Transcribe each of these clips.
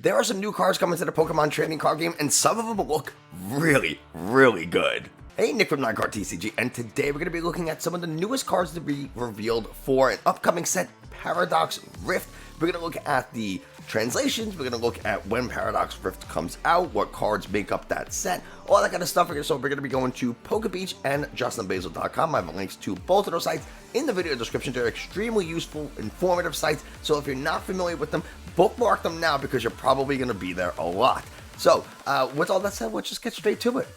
there are some new cards coming to the Pokemon trading card game, and some of them look really, really good. Hey, Nick from 9Card TCG, and today we're going to be looking at some of the newest cards to be revealed for an upcoming set, Paradox Rift. We're going to look at the translations, we're going to look at when Paradox Rift comes out, what cards make up that set, all that kind of stuff. So we're going to be going to PokeBeach and JustinBasil.com. I have links to both of those sites in the video description. They're extremely useful, informative sites, so if you're not familiar with them, bookmark them now because you're probably going to be there a lot. So, with all that said, let's just get straight to it.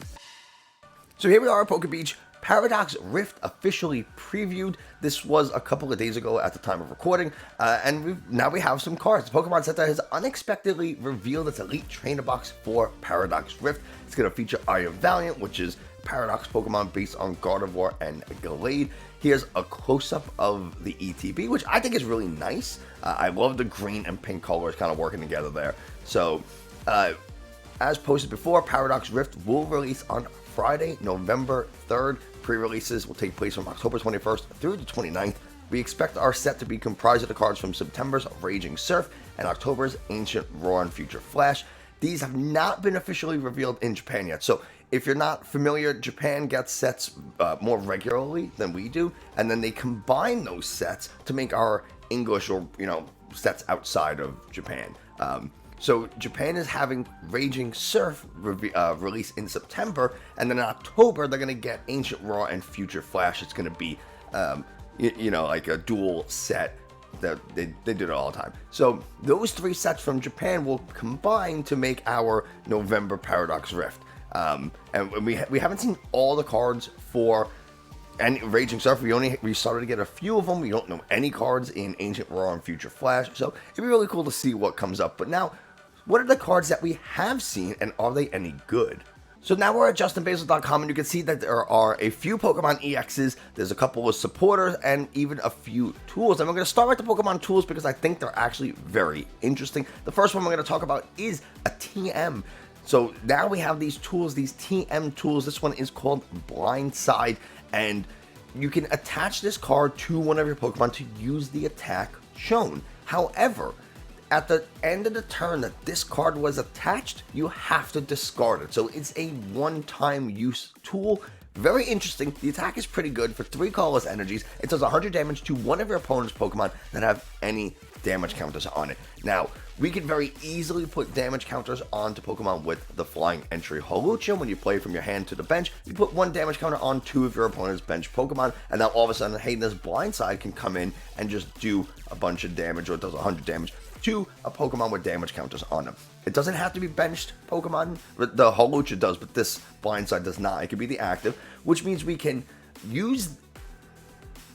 So here we are at PokeBeach. Paradox Rift officially previewed. This was a couple of days ago at the time of recording, and now we have some cards. The Pokemon Center has unexpectedly revealed its Elite Trainer Box for Paradox Rift. It's going to feature Iron Valiant, which is Paradox Pokemon based on Gardevoir and Gallade. Here's a close-up of the ETB, which I think is really nice. I love the green and pink colors kind of working together there. So, as posted before, Paradox Rift will release on Friday, November 3rd. Pre-releases will take place from October 21st through the 29th. We expect our set to be comprised of the cards from September's Raging Surf and October's Ancient Roar and Future Flash. These have not been officially revealed in Japan yet, so if you're not familiar, Japan gets sets more regularly than we do, and then they combine those sets to make our English or, sets outside of Japan. So Japan is having Raging Surf release in September, and then in October they're going to get Ancient Roar and Future Flash. It's going to be, like a dual set that they do it all the time. So those three sets from Japan will combine to make our November Paradox Rift. And we haven't seen all the cards for Raging Surf. We started to get a few of them. We don't know any cards in Ancient Roar and Future Flash. So it'd be really cool to see what comes up. But now, what are the cards that we have seen, and are they any good? So now we're at JustinBasil.com, and you can see that there are a few Pokemon EXs, there's a couple of supporters, and even a few tools. And we're going to start with the Pokemon tools because I think they're actually very interesting. The first one we're going to talk about is a TM. So now we have these tools, these TM tools. This one is called Blindside, and you can attach this card to one of your Pokemon to use the attack shown. However, at the end of the turn that this card was attached, you have to discard it. So it's a one-time use tool. Very interesting. The attack is pretty good. For 3 colorless energies, it does 100 damage to one of your opponent's Pokemon that have any damage counters on it. Now, we can very easily put damage counters onto Pokemon with the Flying Entry Hawlucha. When you play from your hand to the bench, you put 1 damage counter on 2 of your opponent's bench Pokemon, and now all of a sudden, hey, this Blindside can come in and just do a bunch of damage, or it does 100 damage to a Pokemon with damage counters on them. It doesn't have to be benched Pokemon. The Hawlucha does, but this Blindside does not. It could be the active, which means we can use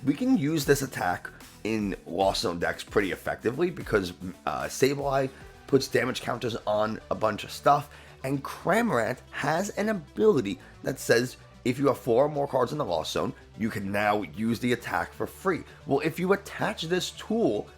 this attack in Lost Zone decks pretty effectively because Sableye puts damage counters on a bunch of stuff, and Cramorant has an ability that says if you have 4 or more cards in the Lost Zone, you can now use the attack for free. Well, if you attach this tool,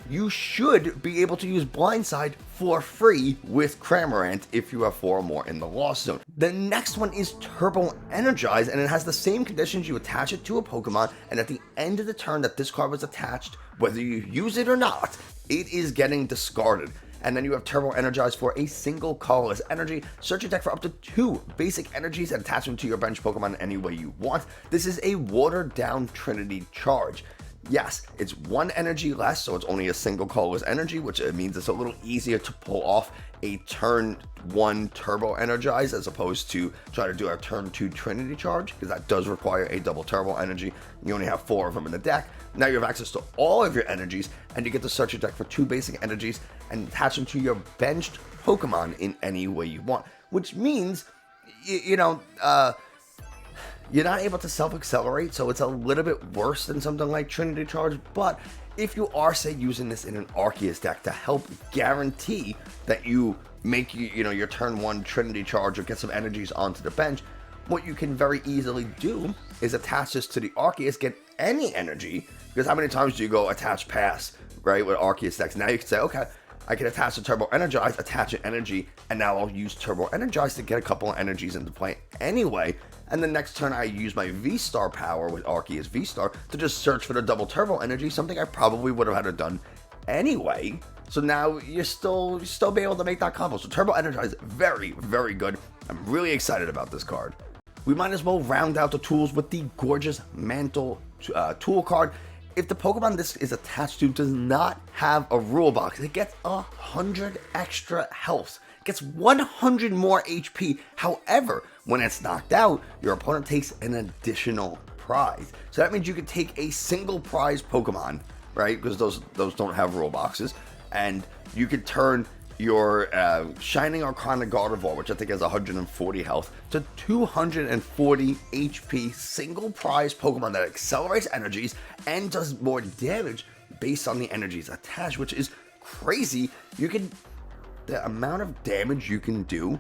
you should be able to use Blindside for free with Cramorant if you have 4 or more in the Lost Zone. The next one is Turbo Energize, and it has the same conditions. You attach it to a Pokemon, and at the end of the turn that this card was attached, whether you use it or not, it is getting discarded. And then you have Turbo Energize for a single colorless energy. Search your deck for up to 2 basic energies and attach them to your bench Pokemon any way you want. This is a watered down Trinity Charge. Yes, it's 1 energy less, so it's only a single colorless energy, which means it's a little easier to pull off a turn 1 Turbo Energize as opposed to try to do our turn 2 Trinity Charge, because that does require a double Turbo Energy. You only have 4 of them in the deck. Now you have access to all of your energies, and you get to search your deck for 2 basic energies and attach them to your benched Pokemon in any way you want, which means, you're not able to self-accelerate, so it's a little bit worse than something like Trinity Charge, but if you are, say, using this in an Arceus deck to help guarantee that you make your turn 1 Trinity Charge or get some energies onto the bench, what you can very easily do is attach this to the Arceus, get any energy, because how many times do you go attach pass, right, with Arceus decks? Now you can say, okay, I can attach the Turbo Energize, attach an energy, and now I'll use Turbo Energize to get a couple of energies into play anyway. And the next turn I use my V-Star power with Arceus V-Star to just search for the double Turbo Energy, something I probably would have had to done anyway. So now you're still be able to make that combo. So Turbo Energize, very, very good. I'm really excited about this card. We might as well round out the tools with the gorgeous Mantle tool card. If the Pokemon this is attached to does not have a rule box, it gets 100 extra health. It gets 100 more HP. However, when it's knocked out, your opponent takes an additional prize. So that means you can take a single prize Pokemon, right? Because those don't have rule boxes, and you could turn your Shining Arcana Gardevoir, which I think has 140 health, to 240 HP single prize Pokemon that accelerates energies and does more damage based on the energies attached, which is crazy. The amount of damage you can do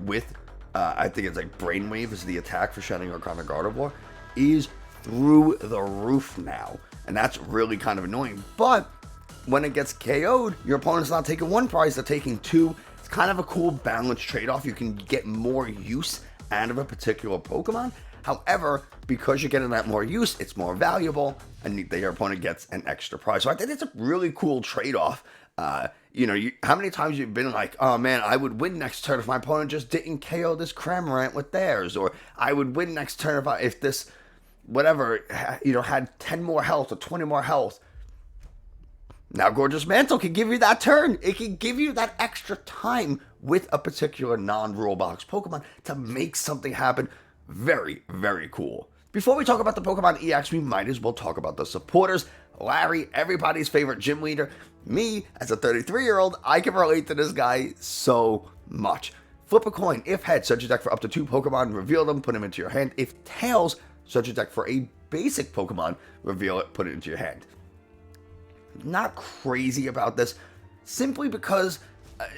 with, I think it's like Brainwave is the attack for Shining Arcana Gardevoir, is through the roof now. And that's really kind of annoying. But when it gets KO'd, your opponent's not taking one prize, they're taking two. It's kind of a cool balanced trade-off. You can get more use out of a particular Pokemon. However, because you're getting that more use, it's more valuable, and your opponent gets an extra prize. So I think it's a really cool trade-off. How many times you've been like, oh man, I would win next turn if my opponent just didn't KO this Cramorant with theirs, or I would win next turn if this, whatever, had 10 more health or 20 more health. Now Gorgeous Mantle can give you that turn. It can give you that extra time with a particular non-rule box Pokemon to make something happen. Very, very cool. Before we talk about the Pokemon EX, we might as well talk about the supporters. Larry, everybody's favorite gym leader. Me, as a 33-year-old, I can relate to this guy so much. Flip a coin. If heads, search your deck for up to 2 Pokemon, reveal them, put them into your hand. If tails, search your deck for a basic Pokemon, reveal it, put it into your hand. Not crazy about this, simply because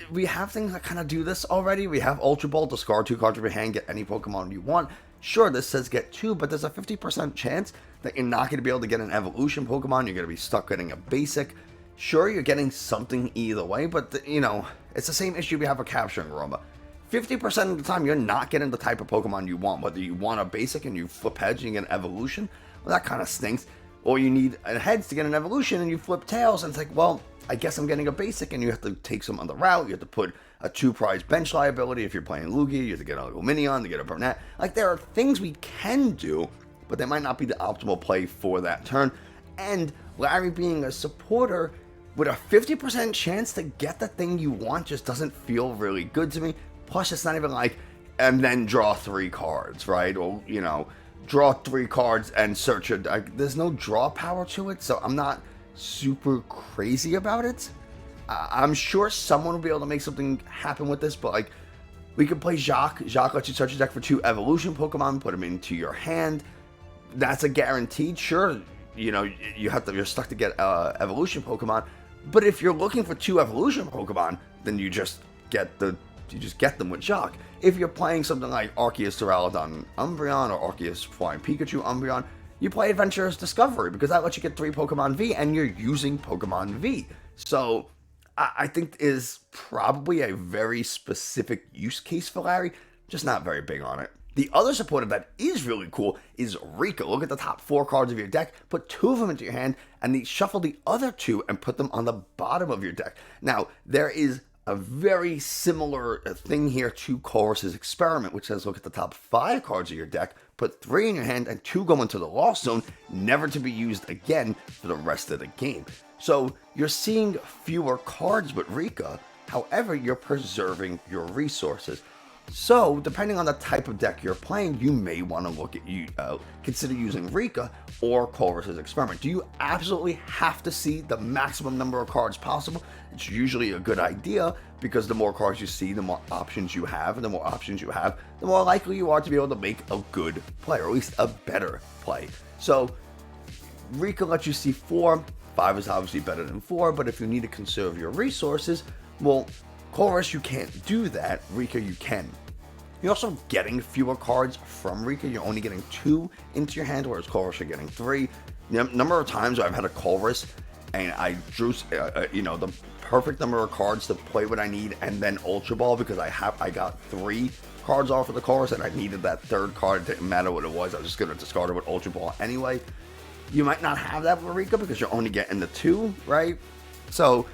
we have things that kind of do this already. We have Ultra Ball, discard 2 cards from your hand, get any Pokemon you want. Sure, this says get 2, but there's a 50% chance that you're not going to be able to get an evolution Pokemon. You're going to be stuck getting a basic. Sure, you're getting something either way, but it's the same issue we have with Capturing Aroma. 50% of the time, you're not getting the type of Pokemon you want. Whether you want a basic and you flip heads and you get an evolution, well, that kind of stinks. Or you need a heads to get an evolution and you flip tails, and it's like, well, I guess I'm getting a basic, and you have to take some other route. You have to put a 2 prize bench liability if you're playing Lugia. You have to get a Lumineon to get a Burnett. Like, there are things we can do, but they might not be the optimal play for that turn. And Larry being a supporter with a 50% chance to get the thing you want just doesn't feel really good to me. Plus, it's not even like, and then draw 3 cards, right? Or, draw 3 cards and search it. There's no draw power to it, so I'm not super crazy about it. I'm sure someone will be able to make something happen with this, but we could play Jacques. Jacques lets you search your deck for 2 evolution Pokemon, put them into your hand. That's a guaranteed. Sure, you're stuck to get evolution Pokemon, but if you're looking for 2 evolution Pokemon, then you just get them with Jacques. If you're playing something like Arceus Duraludon Umbreon or Arceus Flying Pikachu Umbreon, you play Adventurous Discovery because that lets you get 3 Pokemon V and you're using Pokemon V. So I think is probably a very specific use case for Larry, just not very big on it. The other supporter that is really cool is Rika. Look at the top 4 cards of your deck, put 2 of them into your hand, and then shuffle the other 2 and put them on the bottom of your deck. Now, there is a very similar thing here to Colress's Experiment, which says look at the top 5 cards of your deck, put 3 in your hand, and 2 go into the Lost Zone, never to be used again for the rest of the game. So you're seeing fewer cards with Rika, however, you're preserving your resources. So, depending on the type of deck you're playing, you may want to look at consider using Rika or Colress's Experiment. Do you absolutely have to see the maximum number of cards possible? It's usually a good idea because the more cards you see, the more options you have, and the more options you have, the more likely you are to be able to make a good play, or at least a better play. So, Rika lets you see 4. 5 is obviously better than 4, but if you need to conserve your resources, well, Colress, you can't do that. Rika, you can. You're also getting fewer cards from Rika. You're only getting 2 into your hand, whereas Colress, you're getting 3. The number of times I've had a Colress and I drew, the perfect number of cards to play what I need, and then Ultra Ball because I got 3 cards off of the Colress and I needed that 3rd card. It didn't matter what it was. I was just going to discard it with Ultra Ball anyway. You might not have that with Rika because you're only getting the 2, right? So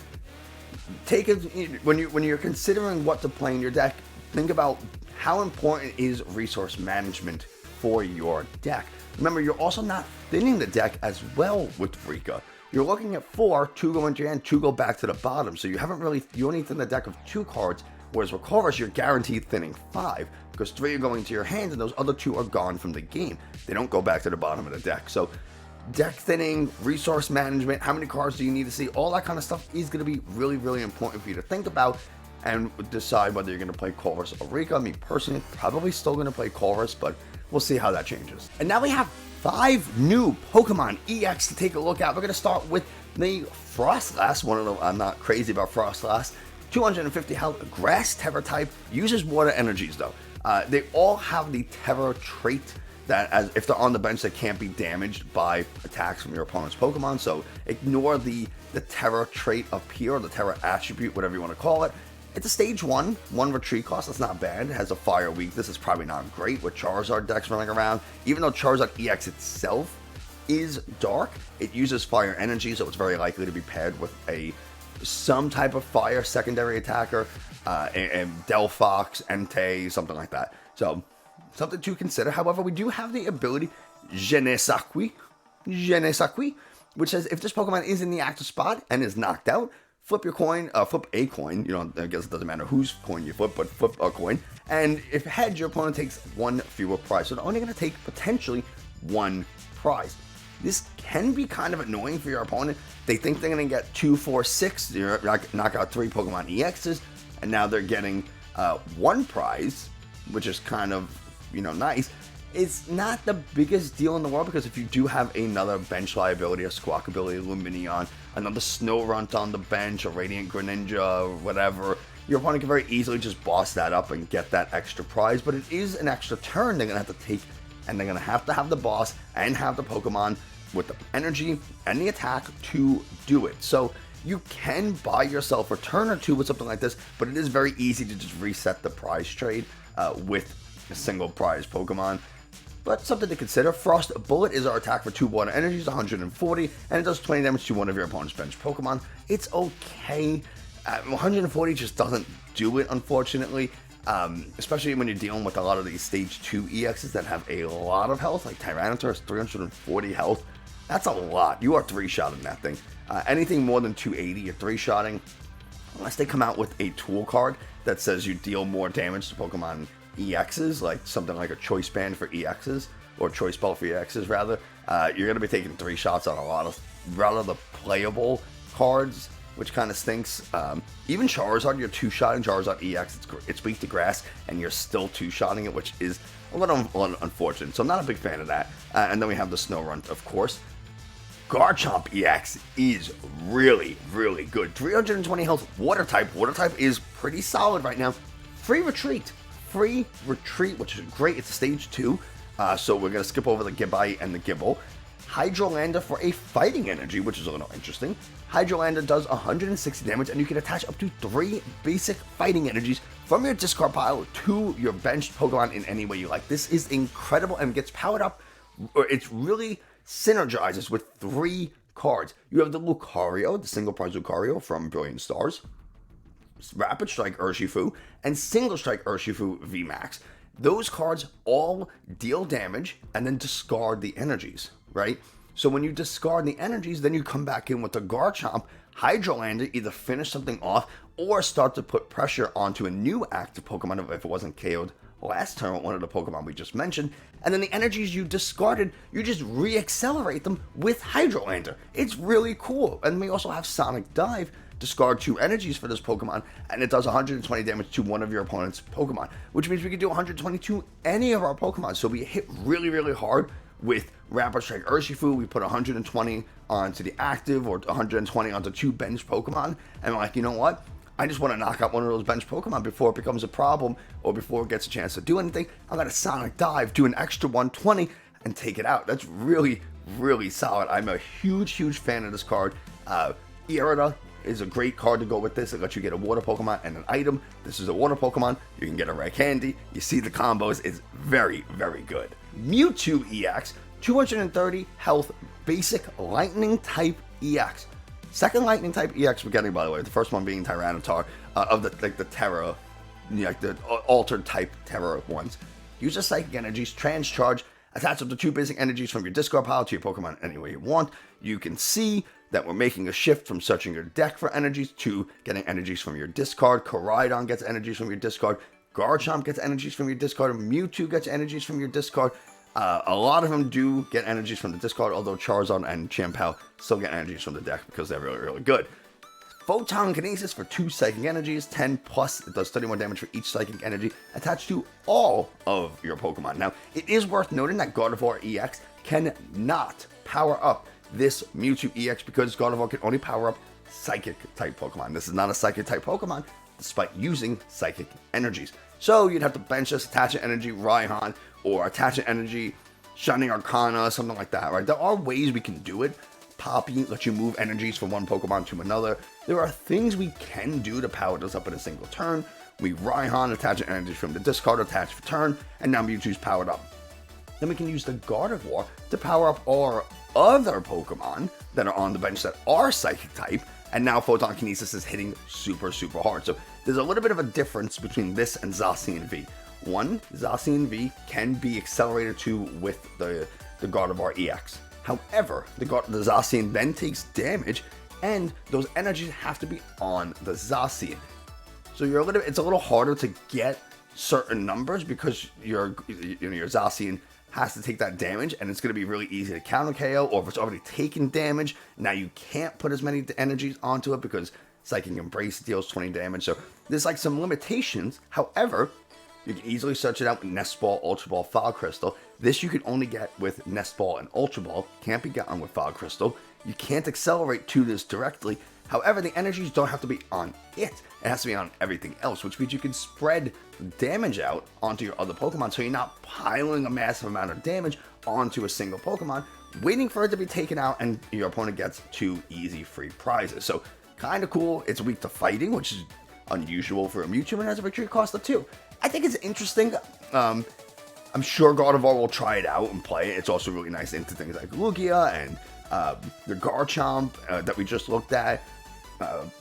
take it when you're considering what to play in your deck. Think about how important is resource management for your deck. Remember, you're also not thinning the deck as well with Rika. You're looking at 4, 2 go into your hand, 2 go back to the bottom. So you only thin the deck of 2 cards, whereas with Corvus, you're guaranteed thinning 5, because 3 are going to your hands and those other 2 are gone from the game. They don't go back to the bottom of the deck. So deck thinning, resource management, how many cards do you need to see, all that kind of stuff is going to be really, really important for you to think about and decide whether you're going to play Corvus or Rika. Me personally, probably still going to play Corvus, but we'll see how that changes. And now we have 5 new Pokemon EX to take a look at. We're going to start with the Frostlass. I'm not crazy about Frostlass. 250 health, Grass Terror type, uses water energies though. They all have the Terror trait that, as if they're on the bench, they can't be damaged by attacks from your opponent's Pokemon. So ignore the Terror trait up here, or the Terror attribute, whatever you want to call it. It's a stage 1 retreat cost. That's not bad. It has a fire weakness. It's probably not great with Charizard decks running around. Even though Charizard EX itself is dark, it uses fire energy, so it's very likely to be paired with some type of fire secondary attacker, and Delphox, Entei, something like that. So something to consider. However, we do have the ability Genesaqui, which says if this Pokemon is in the active spot and is knocked out, flip a coin. I guess it doesn't matter whose coin you flip, but flip a coin. And if heads, your opponent takes 1 fewer prize. So they're only going to take potentially 1 prize. This can be kind of annoying for your opponent. They think they're going to get 2, 4, 6, knock out 3 Pokemon EXs, and now they're getting 1 prize, which is kind of, nice. It's not the biggest deal in the world, because if you do have another bench liability, a Squawkabilly, Lumineon, another Snorunt on the bench, a Radiant Greninja, or whatever, your opponent can very easily just boss that up and get that extra prize. But it is an extra turn they're going to have to take, and they're going to have the boss and have the Pokemon with the energy and the attack to do it. So you can buy yourself a turn or 2 with something like this, but it is very easy to just reset the prize trade with a single prize Pokemon. But something to consider. Frost Bullet is our attack for 2 water energies, 140, and it does 20 damage to one of your opponent's bench Pokemon. It's okay. 140 just doesn't do it, unfortunately. Especially when you're dealing with a lot of these stage 2 EXs that have a lot of health, like Tyranitar has 340 health. That's a lot. You are 3-shotting that thing. Anything more than 280, you're 3-shotting. Unless they come out with a tool card that says you deal more damage to Pokemon EXs, like something like a Choice Band for EXs, or Choice Belt for EXs rather, you're going to be taking 3 shots on a lot of rather the playable cards, which kind of stinks. Even Charizard, you're 2-shotting Charizard EX, it's weak to grass, and you're still 2-shotting it, which is a little unfortunate. So I'm not a big fan of that. And then we have the Snorunt, of course. Garchomp EX is really, really good. 320 health, Water type. Water type is pretty solid right now. Free retreat, which is great. It's stage 2. So we're going to skip over the Gibite and the Gibble. Hydrolander for a fighting energy, which is a little interesting. Hydrolander does 160 damage, and you can attach up to 3 basic fighting energies from your discard pile to your benched Pokemon in any way you like. This is incredible and gets powered up, or it's really synergizes with 3 cards. You have the Lucario, the single prize Lucario from Brilliant Stars, Rapid Strike Urshifu, and Single Strike Urshifu VMAX. Those cards all deal damage and then discard the energies, right? So when you discard the energies, then you come back in with the Garchomp. Hydrolander either finish something off or start to put pressure onto a new active Pokemon if it wasn't KO'd last turn with one of the Pokemon we just mentioned. And then the energies you discarded, you just re-accelerate them with Hydrolander. It's really cool. And we also have Sonic Dive. Discard 2 energies for this Pokemon, and it does 120 damage to one of your opponent's Pokemon, which means we can do 120 to any of our Pokemon. So we hit really, really hard with Rapid Strike Urshifu. We put 120 onto the active, or 120 onto 2 bench Pokemon, and we're like, you know what? I just want to knock out one of those bench Pokemon before it becomes a problem, or before it gets a chance to do anything. I'm going to Sonic Dive, do an extra 120, and take it out. That's really, really solid. I'm a huge, huge fan of this card. Irida is a great card to go with this. It lets you get a water Pokemon and an item. This is a water Pokemon. You can get a rare candy. You see the combos. It's very, very good. Mewtwo EX, 230 health, basic lightning type EX. Second lightning type EX we're getting, by the way, the first one being Tyranitar, of the Terra, like the altered type Terra ones. Use the psychic energies, Transcharge, attach up to 2 basic energies from your discard pile to your Pokemon any way you want. You can see that we're making a shift from searching your deck for energies to getting energies from your discard. Koraidon gets energies from your discard. Garchomp gets energies from your discard. Mewtwo gets energies from your discard. A lot of them do get energies from the discard, although Charizard and Chien-Pao still get energies from the deck because they're really, really good. Photon Kinesis for 2 psychic energies, 10 plus, it does 31 damage for each psychic energy attached to all of your Pokemon. Now, it is worth noting that Gardevoir EX cannot power up this Mewtwo EX because Gardevoir can only power up psychic type Pokemon. This is not a psychic type Pokemon, despite using psychic energies. So you'd have to bench this, attach an energy Raihan, or attach an energy Shining Arcana, something like that, right? There are ways we can do it. Poppy lets you move energies from one Pokemon to another. There are things we can do to power this up in a single turn. We Raihan, attach an energy from the discard, attach for turn, and now Mewtwo's powered up. Then we can use the Gardevoir to power up our other Pokemon that are on the bench that are Psychic type, and now Photon Kinesis is hitting super, super hard. So there's a little bit of a difference between this and Zacian V. One, Zacian V can be accelerated to with the Gardevoir EX. However, the Zacian then takes damage, and those energies have to be on the Zacian. So it's a little harder to get certain numbers because your Zacian has to take that damage, and it's going to be really easy to counter KO, or if it's already taken damage, now you can't put as many energies onto it because Psychic Embrace deals 20 damage. So there's like some limitations. However, you can easily search it out with Nest Ball, Ultra Ball, Fog Crystal. This you can only get with Nest Ball and Ultra Ball. Can't be gotten with Fog Crystal. You can't accelerate to this directly. However, the energies don't have to be on it. It has to be on everything else, which means you can spread damage out onto your other Pokemon, so you're not piling a massive amount of damage onto a single Pokemon, waiting for it to be taken out, and your opponent gets 2 easy free prizes. So, kind of cool. It's weak to fighting, which is unusual for a Mewtwo, and has a retreat cost of 2. I think it's interesting. I'm sure Gardevoir will try it out and play it. It's also really nice into things like Lugia and the Garchomp that we just looked at,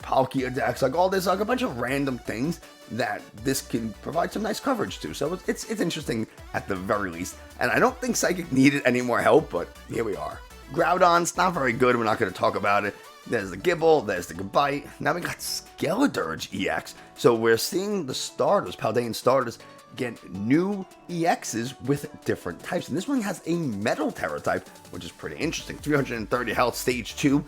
Palkia decks, like all this, like a bunch of random things that this can provide some nice coverage to. So it's interesting at the very least. And I don't think Psychic needed any more help, but here we are. Groudon's not very good. We're not going to talk about it. There's the Gible, there's the Gabite. Now we got Skeledirge EX. So we're seeing the starters, Paldean starters, get new EXs with different types. And this one has a Metal Terra type, which is pretty interesting. 330 health, stage 2.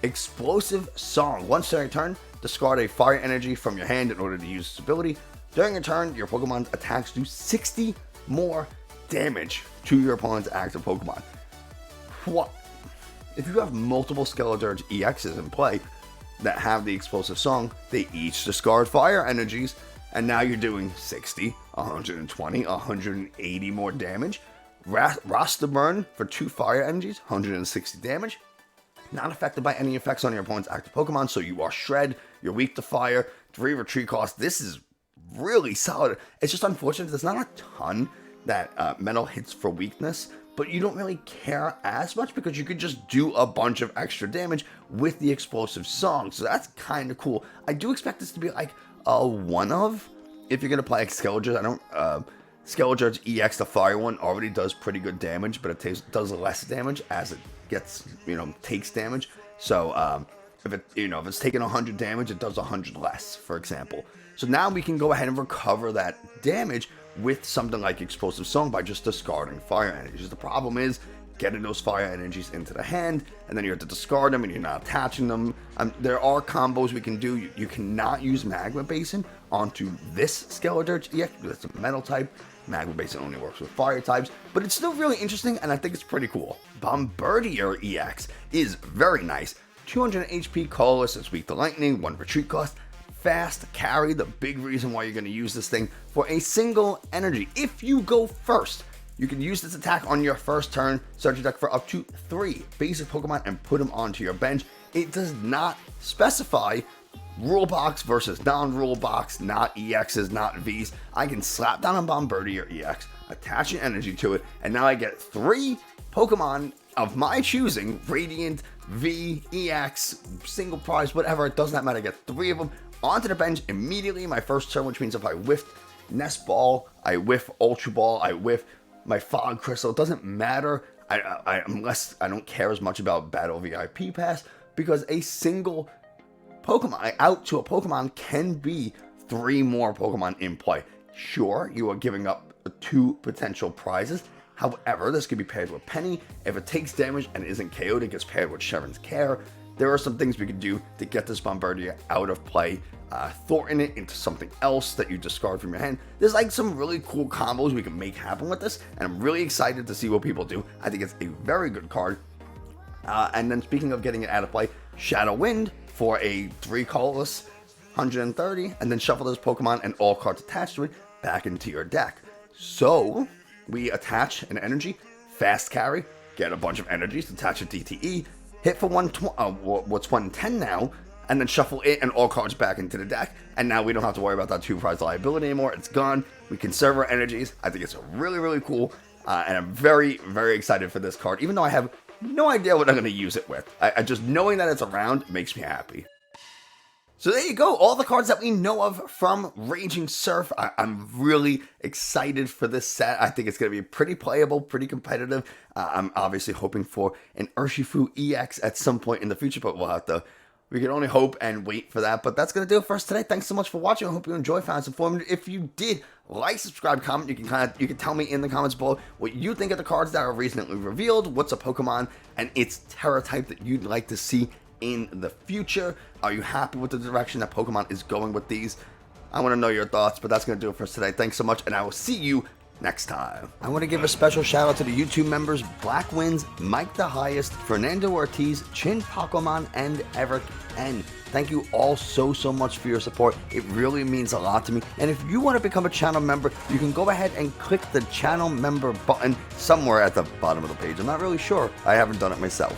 Explosive Song. Once during your turn, discard a fire energy from your hand in order to use this ability. During your turn, your Pokemon's attacks do 60 more damage to your opponent's active Pokemon. What? If you have multiple Skeledirge EXs in play that have the Explosive Song, they each discard fire energies, and now you're doing 60, 120, 180 more damage. Rasta Burn for 2 fire energies, 160 damage. Not affected by any effects on your opponent's active Pokemon, so you are Shred, you're weak to fire, 3 retreat cost. This is really solid. It's just unfortunate there's not a ton that Metal hits for weakness, but you don't really care as much because you could just do a bunch of extra damage with the Explosive Song, so that's kind of cool. I do expect this to be like a one-of if you're going to play like Skeledirge. Skeledirge EX, the fire one, already does pretty good damage, but it does less damage as it gets, takes damage. So if it's taking 100 damage, it does 100 less, for example. So now we can go ahead and recover that damage with something like Explosive Song by just discarding fire energies. The problem is getting those fire energies into the hand, and then you have to discard them and you're not attaching them. There are combos we can do. You cannot use Magma Basin onto this Skeledirge EX because it's a metal type. Magma Basin only works with fire types, but it's still really interesting, and I think it's pretty cool. Bombardier EX is very nice. 200 HP, colorless, it's weak to lightning, 1 retreat cost, fast carry, the big reason why you're going to use this thing for a single energy. If you go first, you can use this attack on your first turn, search your deck for up to 3 basic Pokemon and put them onto your bench. It does not specify rule box versus non-rule box, not EXs, not Vs. I can slap down a Bombardier EX, attach an energy to it, and now I get 3 Pokemon of my choosing, Radiant, V, EX, single prize, whatever, it does not matter. I get 3 of them onto the bench immediately in my first turn, which means if I whiffed Nest Ball, I whiff Ultra Ball, I whiff my Fog Crystal, it doesn't matter. Unless I don't care as much about Battle VIP Pass, because a single Pokemon out to a Pokemon can be 3 more Pokemon in play. Sure, you are giving up 2 potential prizes. However, this could be paired with Penny. If it takes damage and isn't KO'd, it gets paired with Sharon's Care. There are some things we could do to get this Bombardier out of play. Thornton it into something else that you discard from your hand. There's like some really cool combos we can make happen with this, and I'm really excited to see what people do. I think it's a very good card. And then speaking of getting it out of play, Shadow Wind for a 3 colorless, 130, and then shuffle those Pokemon and all cards attached to it back into your deck. So we attach an energy, fast carry, get a bunch of energies, attach a DTE, hit for 110 now, and then shuffle it and all cards back into the deck. And now we don't have to worry about that 2 prize liability anymore. It's gone. We conserve our energies. I think it's really, really cool. And I'm very, very excited for this card, even though I have no idea what I'm going to use it with. I just knowing that it's around makes me happy. So there you go, all the cards that we know of from Raging Surf. I'm really excited for this set. I think it's going to be pretty playable, pretty competitive. I'm obviously hoping for an Urshifu EX at some point in the future, but we can only hope and wait for that. But that's going to do it for us today. Thanks so much for watching. I hope you enjoyed, found it informative. If you did, like, subscribe, comment. You can tell me in the comments below what you think of the cards that are recently revealed. What's a Pokemon and its Terra type that you'd like to see in the future? Are you happy with the direction that Pokemon is going with these? I want to know your thoughts, but that's going to do it for us today. Thanks so much, and I will see you next time. I want to give a special shout out to the YouTube members Black Wins, Mike the Highest, Fernando Ortiz, Chin Pokemon, and Eric N. Thank you all so much for your support. It really means a lot to me. And if you want to become a channel member, you can go ahead and click the channel member button somewhere at the bottom of the page. I'm not really sure. I haven't done it myself.